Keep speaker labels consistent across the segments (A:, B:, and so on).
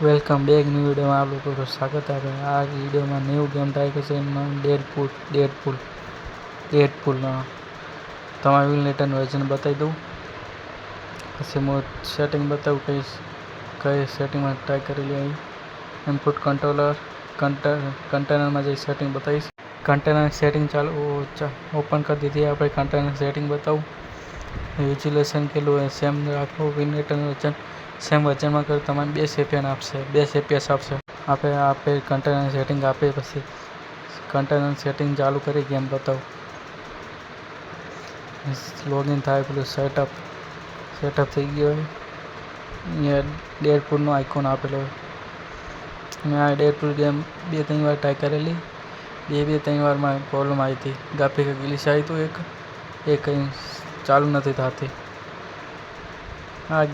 A: Welcome back new વિડીયોમાં આપ લોકોનું સ્વાગત છે। આ વિડીયોમાં ન્યૂ ગેમ ટ્રાય કરશે એનું નામ ડેડપૂલમાં તમારે વિલનેટન વર્ઝન બતાવી દઉં, પછી હું સેટિંગ બતાવું કઈ સેટિંગમાં ટ્રાય કરેલી અહીં ઇનપુટ કંટ્રોલર કન્ટેનરમાં જઈ સેટિંગ બતાવીશ। કન્ટેનર સેટિંગ ચાલુ ઓપન કરી દીધી। આપણે કન્ટેનર સેટિંગ બતાવું, વિઝ્યુલેશન કેટલું હોય સેમ રાખવું, વિલનેટન વર્ઝન સેમ વર્ઝનમાં કર્યું તમારે 2 સેપીએન આપશે, 2 સેપીએસ આપશે। આપણે કન્ટેનર સેટિંગ આપીએ પછી કન્ટેનર સેટિંગ ચાલુ કરી ગેમ બતાવું, લોગિન થાય, પેલું સેટઅપ થઈ ગયો હોય, અહીંયા ડેડપૂલનો આઇકોન આપેલો હોય। મેં આ ડેડપૂલ ગેમ 2-3 વાર ટ્રાય કરેલી, 2-3 વારમાં પ્રોબ્લેમ આવી હતી, ગ્રાફિક ગ્લિચ આવી હતું એ કંઈ ચાલુ નથી થતી। આ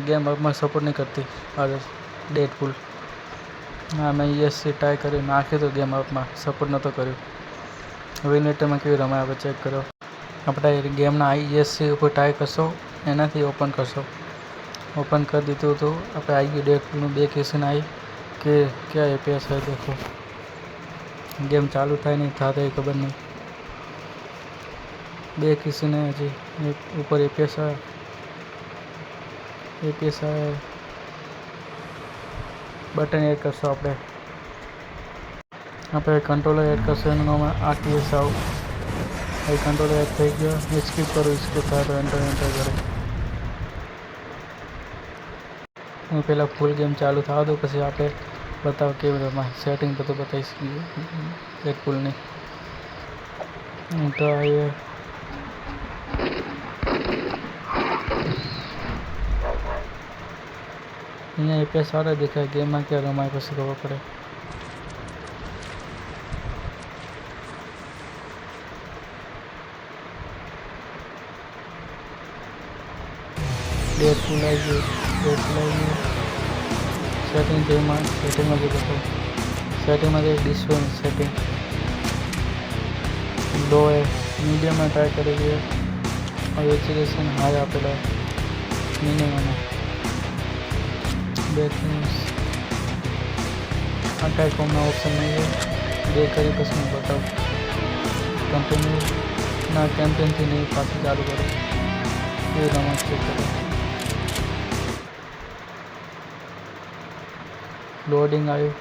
A: ગેમ અપમાં સપોર્ટ નહીં કરતી આગળ ડેડપૂલ। હા, મેં ESC ટ્રાય કરી નાખ્યું તો ગેમ અપમાં સપોર્ટ નહોતો કર્યો। વિલનેટરમાં કેવી રમાય આપણે ચેક કરો। આપણે ગેમના ESC ઉપર ટ્રાય કરશો, એનાથી ઓપન કરશો, ઓપન કરી દીધું હતું આપણે આવી ગયું ડેડપૂલનું 2 કેસીન આવી કે ક્યાં એપીએસ હોય દેખો, ગેમ ચાલુ થાય નહીં થતા એ ખબર નહીં, 2 કેસીને હજી ઉપર એપીએસ આવે બટન એડ કરશો આપણે કંટ્રોલર એડ કરશો, એનું નામ RTS આવું, એ કંટ્રોલર એડ થઈ ગયો। સ્કીપ કરો, સ્કીપ થાય તો એન્ટર કરો। હું પહેલાં ફૂલ ગેમ ચાલુ થવા દઉં પછી આપણે બતાવો કેવી રમાય, સેટિંગ બધું બતાવીશ ડેડપૂલની। તો આવીએ અહીંયા એપીએસ સારા દેખાય, ગેમમાં ક્યાં રમાય પછી ખબર પડે। ડેડપૂલ આવી ગયું, સેટિંગમાં જઈ બતાવો, સેટિંગમાં જઈ ડિસ્પ્લે સેટિંગ લો है, मीडियम में ट्राई करेंगे और रेजोल्यूशन हाई આપેલા મિનિમમ બેકનેસ અટાઈ કોમના ઓપ્શન નહીં है, બે કરી પછી હું બતાવું। કન્ટિન્યુ ના કેમ્પેનથી નહીં, પાછું ચાલુ કરો એ રમત ચેક કરો। લોડિંગ આવ્યું,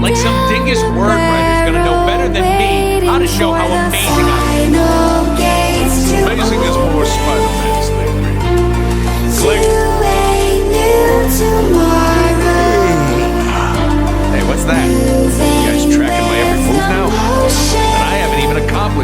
B: Like some dingus word writer is gonna know better than me how to show how amazing I am. Amazing is more Spider-Man's thing. Click. Hey, what's that? You guys tracking my every move now? And I haven't even accomplished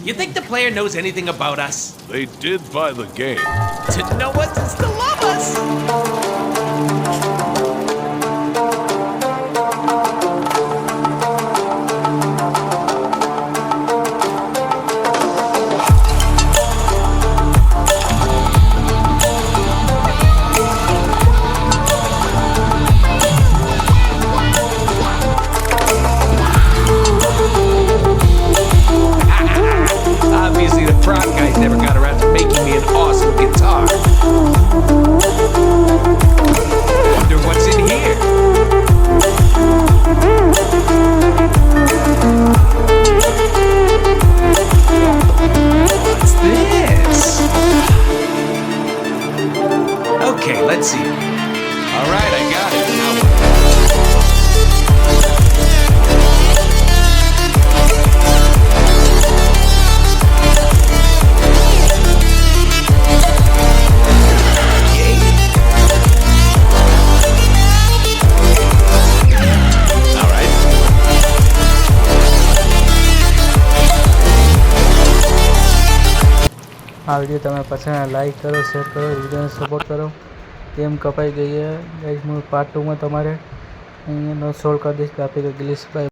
B: You think the player knows anything about us?
C: They did buy the game.
B: To know us is to love us. Obviously, the prop guys never got around to making me an awesome guitar. Wonder what's in here. What's this? Okay, let's see. All right, I got it. Now what? All right.
A: આ video તમે પસંદ like કરો, share કરો, વિડીયોને support કરો. Game કપાઈ ગઈ છે ગાઈસ. હું પાર્ટ 2માં તમારે અહીંયા સોલ્વ કરી દઈશ. કાપી ગઈ ગ્લિચ. બાય.